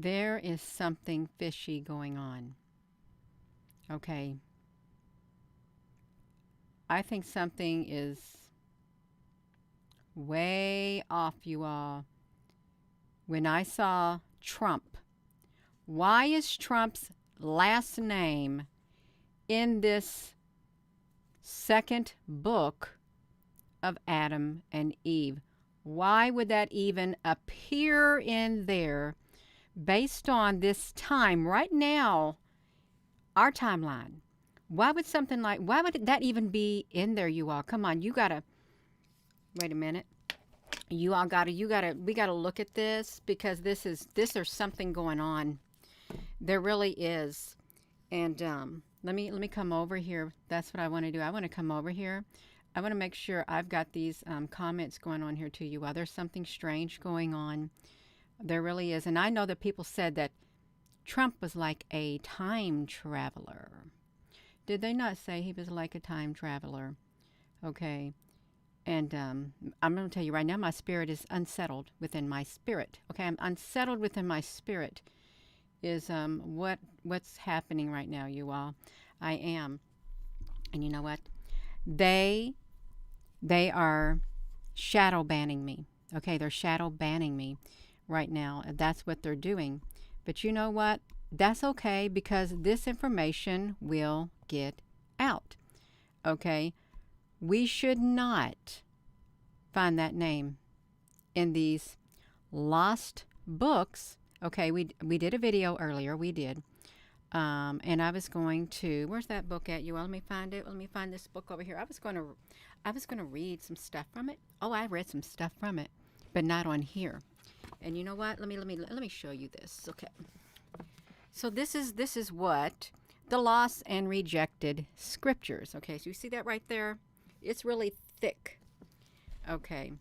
There is something fishy going on. Okay. I think something is way off, you all. When I saw Trump, why is Trump's last name in this second book of Adam and Eve? Why would that even appear in there based on this time right now, our timeline? Why would that even be in there, you all? Come on, you gotta, wait a minute. We gotta look at this, because there's something going on. There really is. And let me come over here. That's what I want to do. I want to come over here. I want to make sure I've got these comments going on here to you all. There's something strange going on. There really is. And I know that people said that Trump was like a time traveler. Did they not say he was like a time traveler? Okay. And I'm going to tell you right now, my spirit is unsettled within my spirit. Okay, I'm unsettled within my spirit. Is what's happening right now, you all. I am. And you know what? They are shadow banning me. Okay, they're shadow banning me right now. That's what they're doing. But you know what? That's okay, because this information will get out. Okay? We should not find that name in these lost books. Okay, we did a video earlier. We did. And I was going to, where's that book at, you all? Let me find it. Let me find this book over here. I was going to read some stuff from it. Oh, I read some stuff from it, but not on here. And you know what? Let me show you this. Okay. So this is what the lost and rejected scriptures. Okay, so you see that right there? It's really thick. Okay.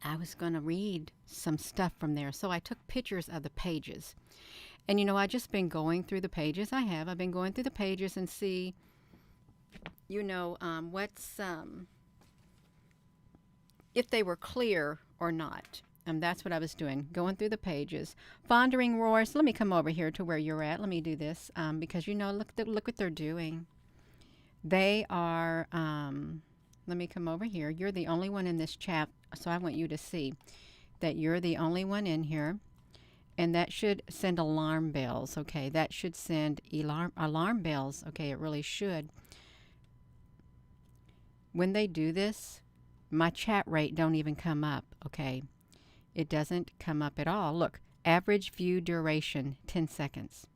I was going to read some stuff from there. So I took pictures of the pages. And you know, I just been going through the pages. I've been going through the pages and see, you know, what's, if they were clear or not. And that's what I was doing, going through the pages. Pondering roars. Let me come over here to where you're at. Let me do this, because, you know, look what they're doing. They are, let me come over here. You're the only one in this chat, so I want you to see that you're the only one in here. And that should send alarm bells, okay? That should send alarm bells, okay? It really should. When they do this, my chat rate don't even come up, okay? It doesn't come up at all. Look, average view duration, 10 seconds.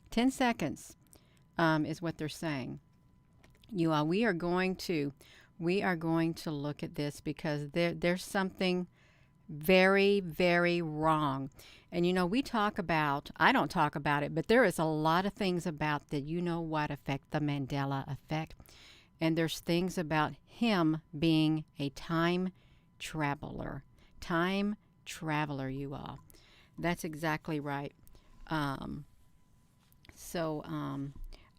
10 seconds is what they're saying. You all, we are going to look at this, because there's something very, very wrong. And you know, I don't talk about it, but there is a lot of things about the, you know what effect, the Mandela effect. And there's things about him being a time traveler. Time traveler, you all. That's exactly right. So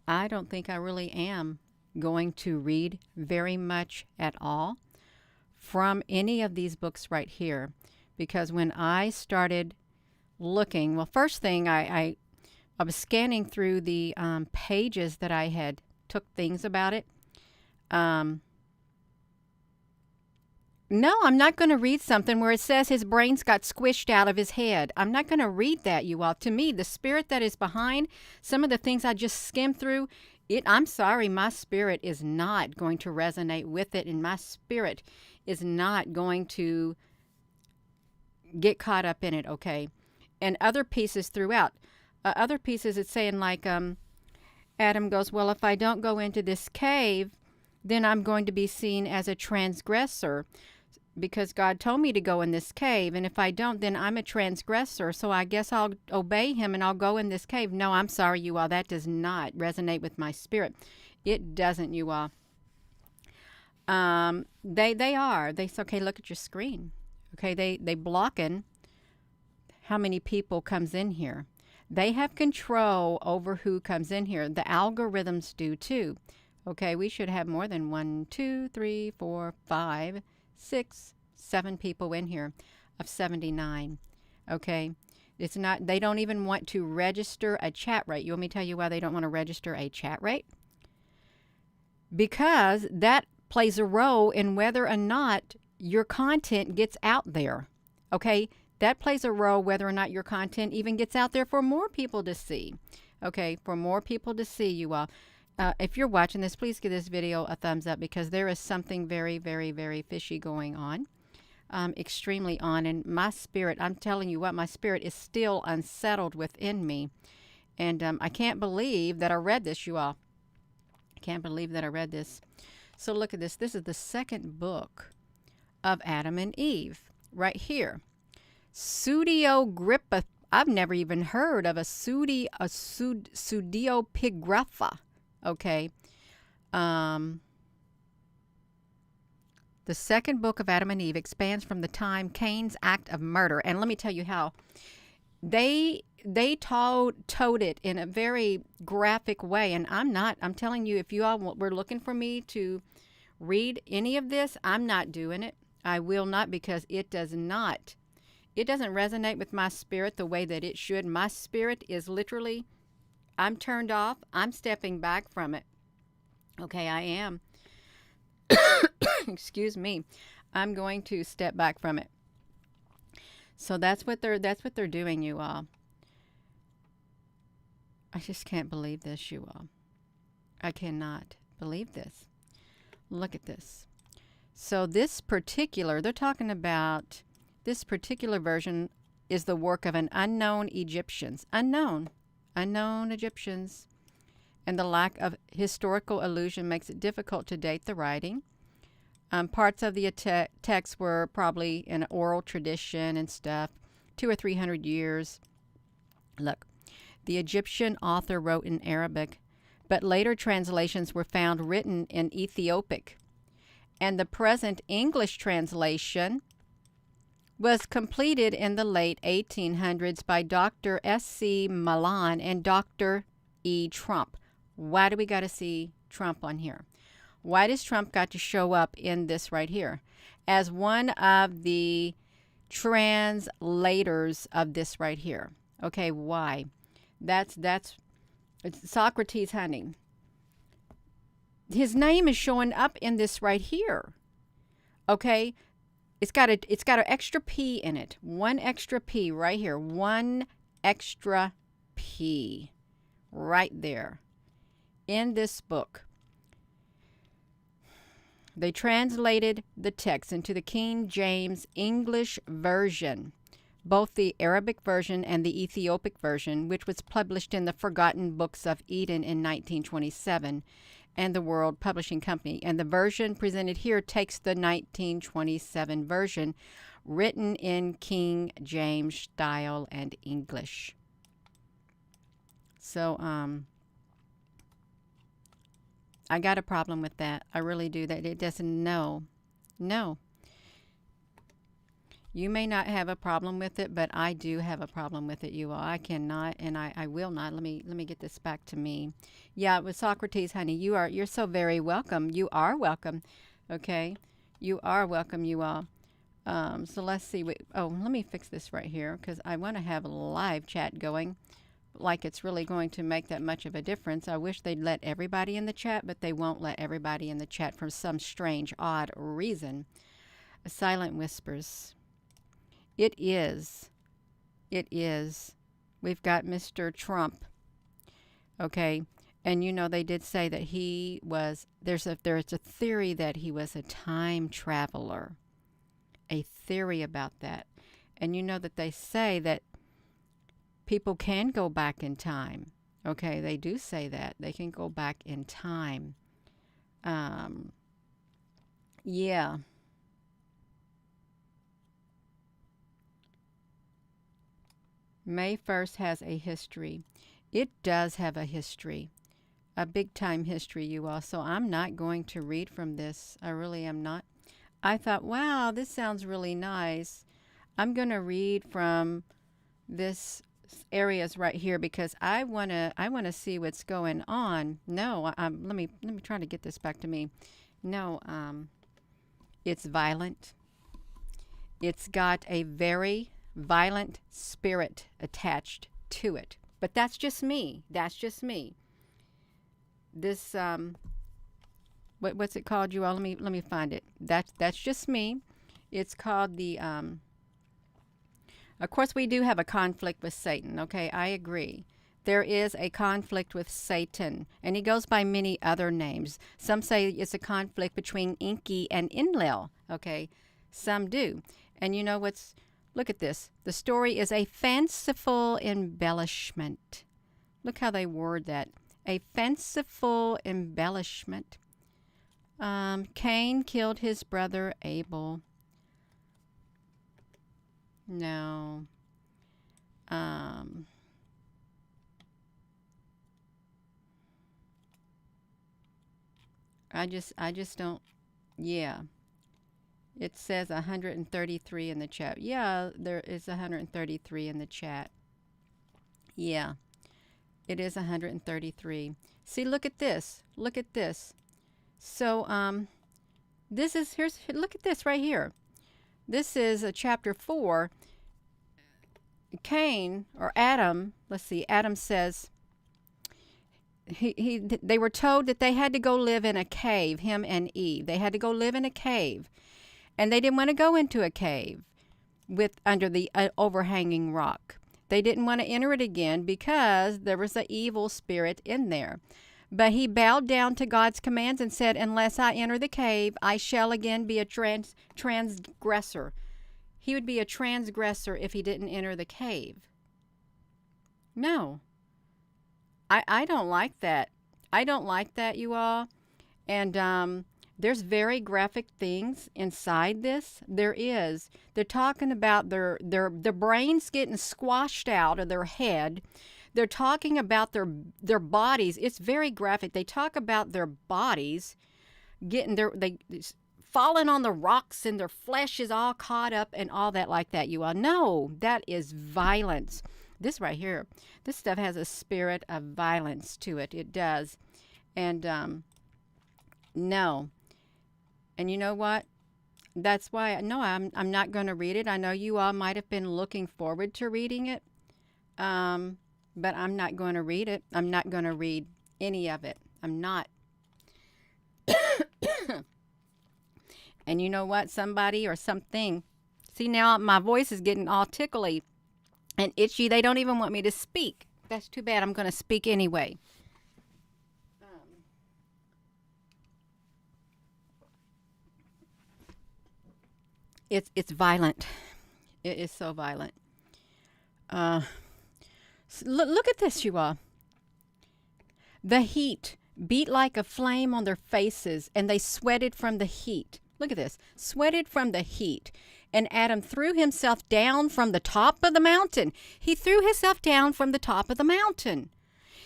I don't think I really am going to read very much at all from any of these books right here, because when I started looking, well, first thing, I was scanning through the pages that I had took things about it. No, I'm not going to read something where it says his brains got squished out of his head. I'm not going to read that, you all. To me, the spirit that is behind some of the things I just skimmed through, I'm sorry, my spirit is not going to resonate with it, and my spirit is not going to get caught up in it, okay? And other pieces throughout. Other pieces, it's saying like, Adam goes, well, if I don't go into this cave, then I'm going to be seen as a transgressor, because God told me to go in this cave, and if I don't, then I'm a transgressor, so I guess I'll obey him and I'll go in this cave. No, I'm sorry, you all. That does not resonate with my spirit. It doesn't, you all. They say, okay, look at your screen. Okay, they blocking how many people comes in here. They have control over who comes in here. The algorithms do too. Okay, we should have more than 1, 2, 3, 4, 5, 6, 7 people in here of 79. Okay, It's not, they don't even want to register a chat rate. You want me to tell you why they don't want to register a chat rate? Because that plays a role in whether or not your content gets out there. Okay? That plays a role whether or not your content even gets out there for more people to see. Okay? For more people to see, you all. If you're watching this, please give this video a thumbs up because there is something very, very, very fishy going on. Extremely on. And my spirit, I'm telling you what, my spirit is still unsettled within me. And I can't believe that I read this, you all. I can't believe that I read this. So look at this. This is the second book of Adam and Eve right here. Pseudeogrippa. I've never even heard of a pseudeopigrapha. Okay. The second book of Adam and Eve expands from the time Cain's act of murder. And let me tell you how they told it in a very graphic way. And I'm telling you, if you all were looking for me to read any of this, I'm not doing it. I will not, because it doesn't resonate with my spirit the way that it should. My spirit is literally, I'm turned off. I'm stepping back from it. Okay, I am. Excuse me. I'm going to step back from it. So that's what they're doing, you all. I just can't believe this, you all. I cannot believe this. Look at this. So this particular, they're talking about this particular version is the work of an unknown Egyptians. Unknown Egyptians. And the lack of historical allusion makes it difficult to date the writing. Parts of the text were probably in oral tradition and stuff, 200 or 300 years. Look, the Egyptian author wrote in Arabic, but later translations were found written in Ethiopic. And the present English translation was completed in the late 1800s by Dr. S.C. Malan and Dr. E. Trumpp. Why do we got to see Trump on here? Why does Trump got to show up in this right here as one of the translators of this right here? Okay, why? It's Socrates, honey. His name is showing up in this right here. Okay, it's got an extra P in it. One extra P right here. One extra P right there in this book. They translated the text into the King James English Version, both the Arabic version and the Ethiopic version, which was published in the Forgotten Books of Eden in 1927, and the World Publishing Company. And the version presented here takes the 1927 version, written in King James style and English. So, I got a problem with that. I really do. That it doesn't know. No. You may not have a problem with it, but I do have a problem with it, you all. I cannot, and I will not. Let me get this back to me. Yeah, with Socrates, honey, you're so very welcome. You are welcome. Okay? You are welcome, you all. So let's see. Let me fix this right here because I want to have a live chat going. Like it's really going to make that much of a difference. I wish they'd let everybody in the chat, but they won't let everybody in the chat for some strange, odd reason. Silent whispers. It is. We've got Mr. Trump. Okay. And you know, they did say that he was, there's a theory that he was a time traveler. A theory about that. And you know that they say that people can go back in time. Okay, they do say that. They can go back in time. Yeah. May 1st has a history. It does have a history. A big time history, you all. So I'm not going to read from this. I really am not. I thought, wow, this sounds really nice. I'm going to read from this areas right here because I want to see what's going on. No, let me try to get this back to me. No, it's violent. It's got a very violent spirit attached to it. But that's just me. That's just me. This what's it called, you all? Let me find it. That's just me. It's called the of course we do have a conflict with Satan. Okay, I agree. There is a conflict with Satan, and he goes by many other names. Some say it's a conflict between Enki and Enlil. Okay, some do. And you know what's, look at this. The story is a fanciful embellishment. Look how they word that. A fanciful embellishment. Cain killed his brother Abel. No. I just don't, yeah. It says 133 in the chat. Yeah, there is 133 in the chat. Yeah, it is 133. See, look at this. Look at this. So, this is, look at this right here. This is chapter 4. Cain, or Adam, let's see, Adam says, they were told that they had to go live in a cave, him and Eve. They had to go live in a cave. And they didn't want to go into a cave under the overhanging rock. They didn't want to enter it again because there was an evil spirit in there. But he bowed down to God's commands and said, unless I enter the cave, I shall again be a transgressor. He would be a transgressor if he didn't enter the cave. No. I don't like that. I don't like that, you all. And there's very graphic things inside this. There is. They're talking about their brains getting squashed out of their head. They're talking about their bodies. It's very graphic. They talk about their bodies getting they falling on the rocks and their flesh is all caught up and all that like that, you all. No, that is violence. This right here, this stuff has a spirit of violence to it. It does. And no. And you know what? That's why, no, I'm not going to read it. I know you all might have been looking forward to reading it. But I'm not going to read it. I'm not going to read any of it. I'm not. And you know what? Somebody or something. See, now my voice is getting all tickly and itchy. They don't even want me to speak. That's too bad. I'm going to speak anyway. It's violent. It is so violent. Look at this, you all. The heat beat like a flame on their faces, and they sweated from the heat. Look at this. Sweated from the heat. And Adam threw himself down from the top of the mountain. He threw himself down from the top of the mountain.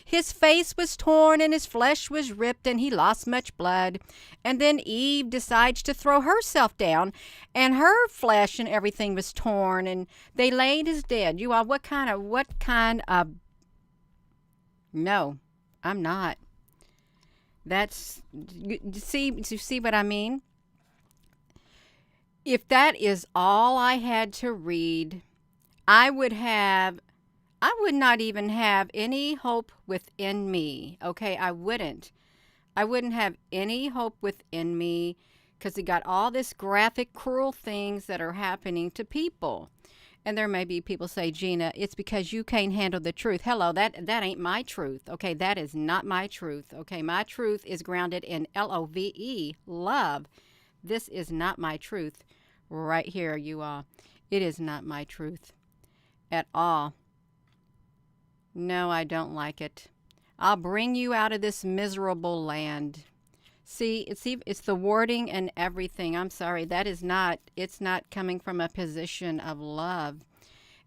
His face was torn and his flesh was ripped and he lost much blood. And then Eve decides to throw herself down and her flesh and everything was torn and they laid as dead. You all, what kind of, no, I'm not. That's, you see what I mean? If that is all I had to read, I would not even have any hope within me. Okay, I wouldn't have any hope within me because it got all this graphic, cruel things that are happening to people. And there may be people say, Gina, it's because you can't handle the truth. Hello, that ain't my truth. Okay, that is not my truth. Okay, my truth is grounded in LOVE, love. This is not my truth right here, you all. It is not my truth at all. No, I don't like it. I'll bring you out of this miserable land. See, it's the wording and everything. I'm sorry, it's not coming from a position of love.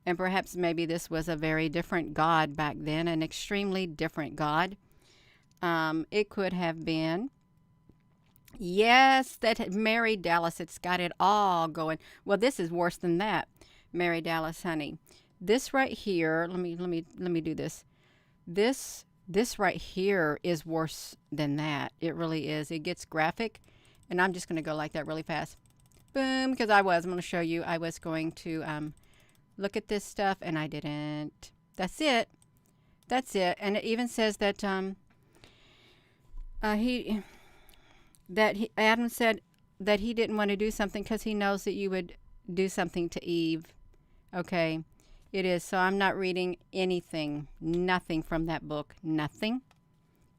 And perhaps maybe this was a very different God back then, an extremely different God. It could have been. Yes, that Mary Dallas, it's got it all going. Well, this is worse than that, Mary Dallas, honey. This right here, let me do this. This right here is worse than that. It really is. It gets graphic, and I'm just going to go like that really fast. Boom, because I'm going to show you. I was going to look at this stuff, and I didn't. That's it. That's it. And it even says that he Adam said that he didn't want to do something because he knows that you would do something to Eve. Okay, it is. So I'm not reading anything, nothing from that book, nothing.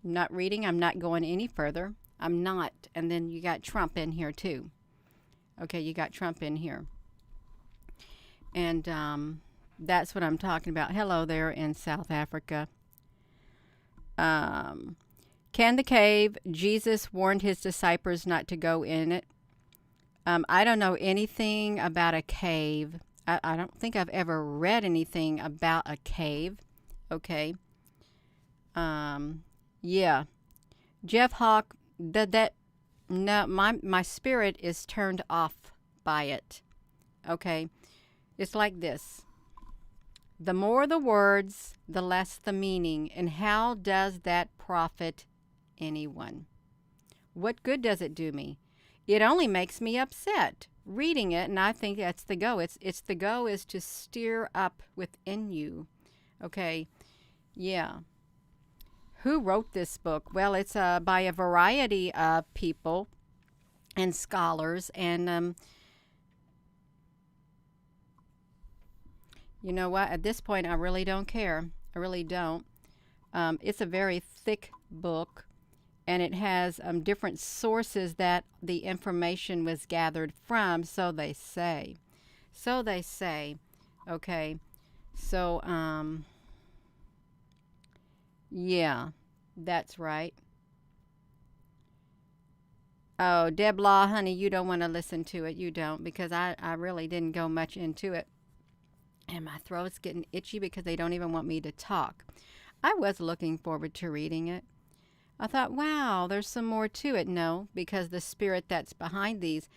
I'm not reading. I'm not going any further. I'm not. And then you got Trump in here too. Okay, you got Trump in here. And that's what I'm talking about. Hello there in South Africa. Can the cave? Jesus warned his disciples not to go in it. I don't know anything about a cave. I don't think I've ever read anything about a cave. Okay. Yeah. Jeff Hawk, no, my spirit is turned off by it. Okay. It's like this. The more the words, the less the meaning. And how does that profit anyone? What good does it do me? It only makes me upset reading it, and I think that's the go. It's the go is to stir up within you. Okay. Yeah. Who wrote this book? Well, it's by a variety of people and scholars, and you know what? At this point, I really don't care. I really don't. It's a very thick book, and it has different sources that the information was gathered from, so they say. So they say. Okay. So, yeah, that's right. Oh, Deb Law, honey, you don't want to listen to it. You don't, because I really didn't go much into it. And my throat's getting itchy because they don't even want me to talk. I was looking forward to reading it. I thought, wow, there's some more to it. No, because the spirit that's behind these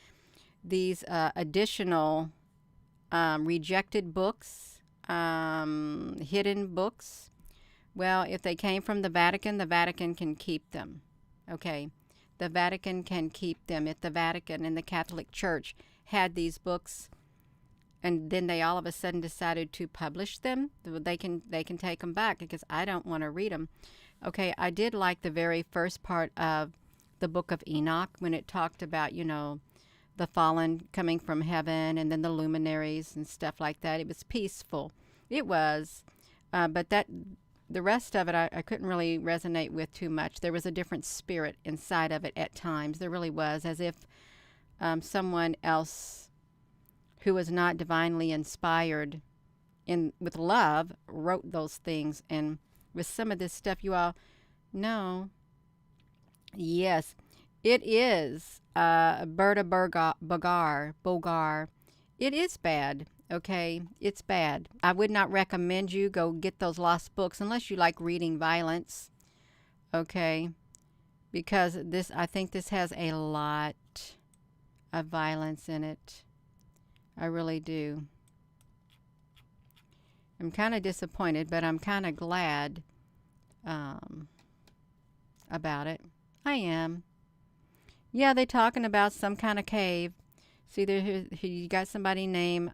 additional rejected books, hidden books, well, if they came from the Vatican can keep them. Okay, the Vatican can keep them. If the Vatican and the Catholic Church had these books, and then they all of a sudden decided to publish them, they can take them back, because I don't want to read them. Okay, I did like the very first part of the book of Enoch when it talked about, the fallen coming from heaven, and then the luminaries and stuff like that. It was peaceful. It was, but the rest of it I couldn't really resonate with too much. There was a different spirit inside of it at times. There really was, as if someone else who was not divinely inspired with love wrote those things. And with some of this stuff, you all know, yes, it is Berta Bogar. It is bad. Okay, it's bad. I would not recommend you go get those lost books unless you like reading violence. Okay, because I think this has a lot of violence in it. I really do. I'm kind of disappointed, but I'm kind of glad about it. I am. Yeah, they're talking about some kind of cave. See, there you got somebody named,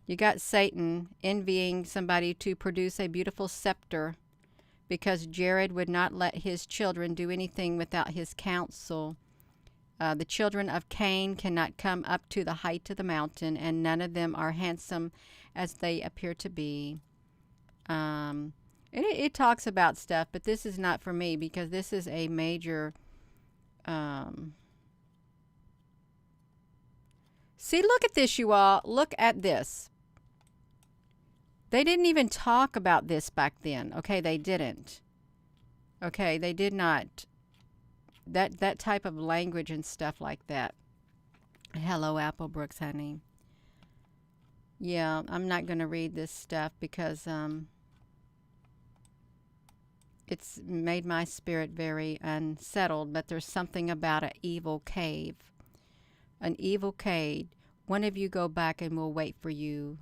you got Satan envying somebody to produce a beautiful scepter because Jared would not let his children do anything without his counsel. The children of Cain cannot come up to the height of the mountain, and none of them are handsome as they appear to be. It talks about stuff, but this is not for me, because this is a major... See, look at this, you all. Look at this. They didn't even talk about this back then. Okay, they didn't. Okay, they did not. That type of language and stuff like that. Hello, Applebrooks, honey. Yeah, I'm not going to read this stuff because it's made my spirit very unsettled. But there's something about an evil cave. An evil cave. One of you go back and we'll wait for you.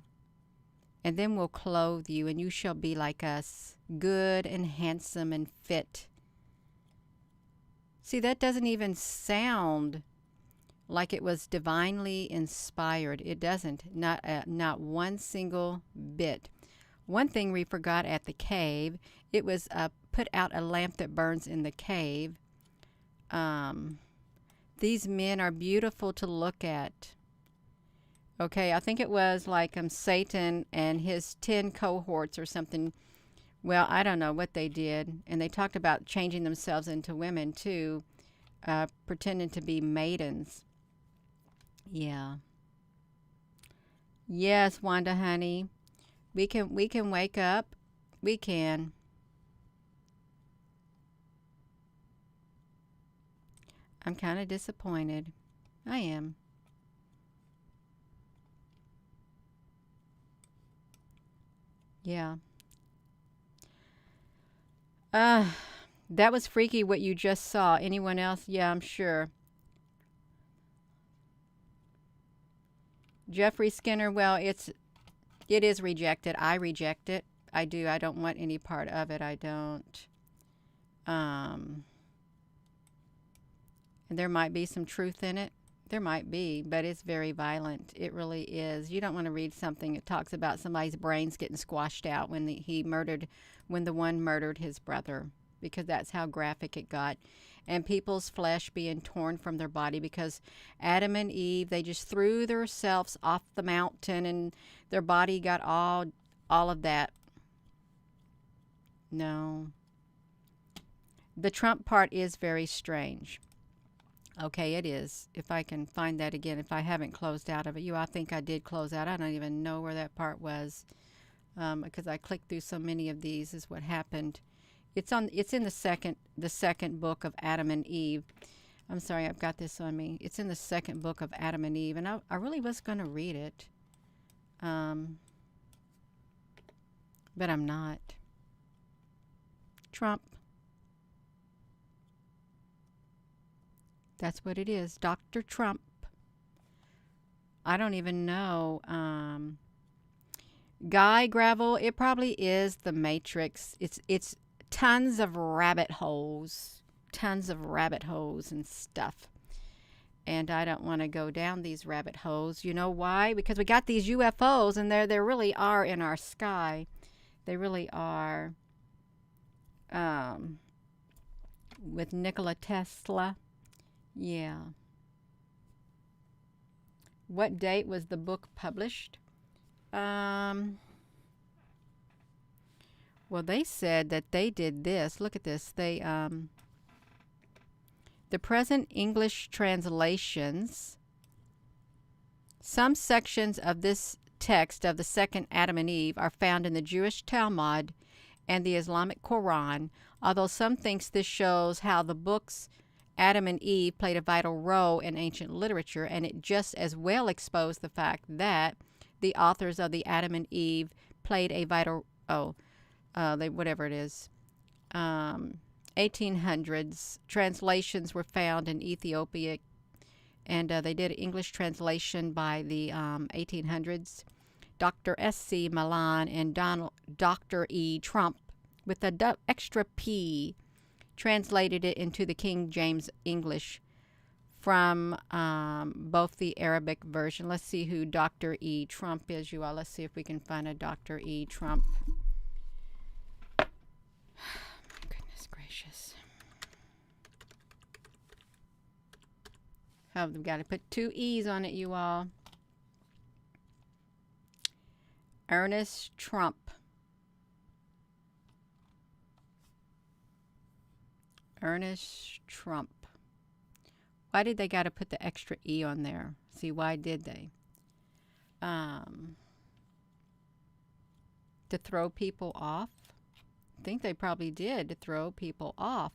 And then we'll clothe you, and you shall be like us, good and handsome and fit. See, that doesn't even sound like it was divinely inspired. It doesn't. Not one single bit. One thing we forgot at the cave, it was put out a lamp that burns in the cave. These men are beautiful to look at. Okay, I think it was like Satan and his 10 cohorts or something. Well, I don't know what they did. And they talked about changing themselves into women too, pretending to be maidens. Yeah. Yes, Wanda, honey. We can wake up. We can. I'm kind of disappointed. I am. Yeah. Uh, that was freaky what you just saw. Anyone else? Yeah, I'm sure. Jeffrey Skinner, well, it is rejected. I reject it. I do. I don't want any part of it. I don't. Um, and there might be some truth in it. There might be, but it's very violent. It really is. You don't want to read something that talks about somebody's brains getting squashed out when when the one murdered his brother, because that's how graphic it got. And people's flesh being torn from their body because Adam and Eve, they just threw themselves off the mountain and their body got all of that. No. The Trump part is very strange. Okay, it is. If I can find that again, if I haven't closed out of it. I think I did close out. I don't even know where that part was, because I clicked through so many of these is what happened. It's in the second book of Adam and Eve. I'm sorry, I've got this on me. It's in the second book of Adam and Eve, and I really was going to read it. But I'm not. Trump. That's what it is. Dr. Trump. I don't even know. Guy Gravel, it probably is the Matrix. It's tons of rabbit holes. Tons of rabbit holes and stuff. And I don't want to go down these rabbit holes. You know why? Because we got these UFOs and they really are in our sky. They really are. With Nikola Tesla. Yeah. What date was the book published? Well, they said that they did this. Look at this. The present English translations, some sections of this text of the second Adam and Eve are found in the Jewish Talmud and the Islamic Quran, although some thinks this shows how the books Adam and Eve played a vital role in ancient literature, and it just as well exposed the fact that the authors of the Adam and Eve played a vital whatever it is, 1800s translations were found in Ethiopia, and they did an English translation by the 1800s. Dr. S.C. Milan and Dr. E. Trumpp, with a extra P, translated it into the King James English from both the Arabic version. Let's see who Dr. E. Trumpp is, you all. Let's see if we can find a Dr. E. Trumpp. Goodness gracious. Oh, we've got to put 2 E's on it, you all. Ernest Trumpp. Ernest Trumpp. Why did they got to put the extra E on there? See, why did they? To throw people off? I think they probably did, to throw people off.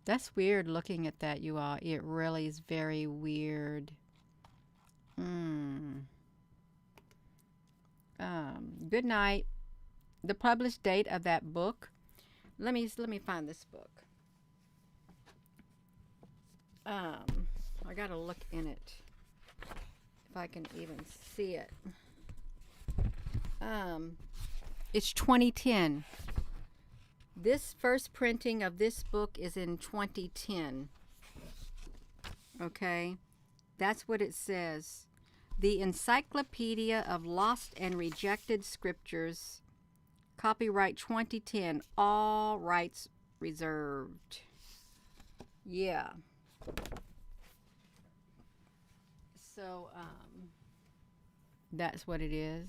That's weird looking at that, you all. It really is very weird. Good night. The published date of that book. Let me find this book. I gotta look in it if I can even see it. It's 2010. This first printing of this book is in 2010. Okay? That's what it says. The Encyclopedia of Lost and Rejected Scriptures. Copyright 2010. All rights reserved. Yeah. So, that's what it is.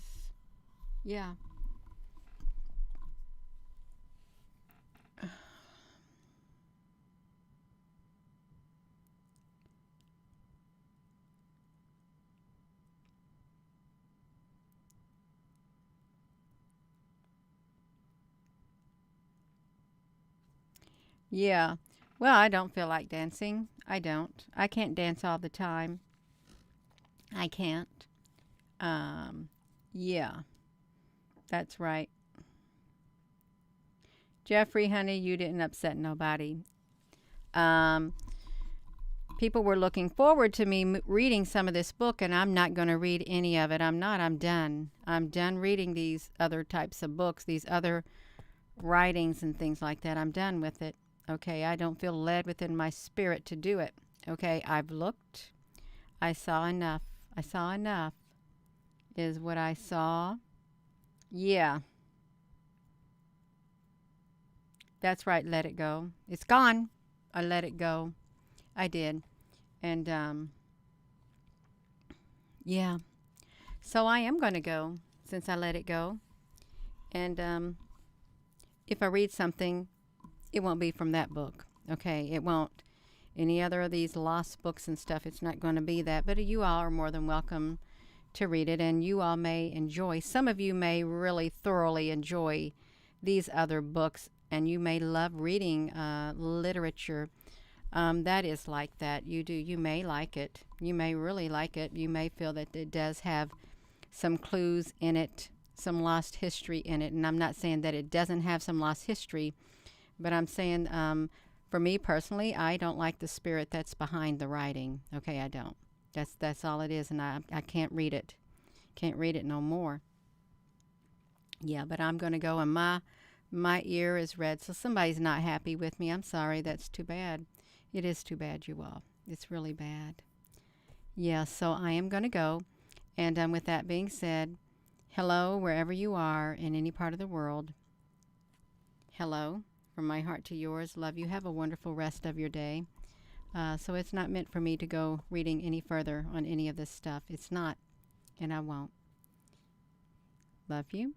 Yeah. Yeah. Well, I don't feel like dancing. I don't. I can't dance all the time. I can't. Um, yeah, that's right. Jeffrey, honey, you didn't upset nobody. Um, People were looking forward to me reading some of this book, and I'm not going to read any of it. I'm not. I'm done. I'm done reading these other types of books, these other writings and things like that. I'm done with it. Okay, I don't feel led within my spirit to do it. Okay, I've looked. I saw enough. I saw enough, is what I saw. Yeah, that's right. Let it go. It's gone. I let it go. I did. And, yeah. So I am going to go since I let it go. And, if I read something, it won't be from that book. Okay, it won't. Any other of these lost books and stuff, it's not going to be that. But you all are more than welcome to read it, and you all may enjoy. Some of you may really thoroughly enjoy these other books, and you may love reading literature that is like that. You do. You may like it. You may really like it. You may feel that it does have some clues in it, some lost history in it. And I'm not saying that it doesn't have some lost history, but I'm saying for me personally, I don't like the spirit that's behind the writing. Okay, I don't. That's all it is, and I can't read it. Can't read it no more. Yeah, but I'm going to go, and my ear is red, so somebody's not happy with me. I'm sorry. That's too bad. It is too bad, you all. It's really bad. Yeah, so I am going to go. And with that being said, hello, wherever you are in any part of the world. Hello, from my heart to yours. Love you. Have a wonderful rest of your day. So it's not meant for me to go reading any further on any of this stuff. It's not, and I won't. Love you.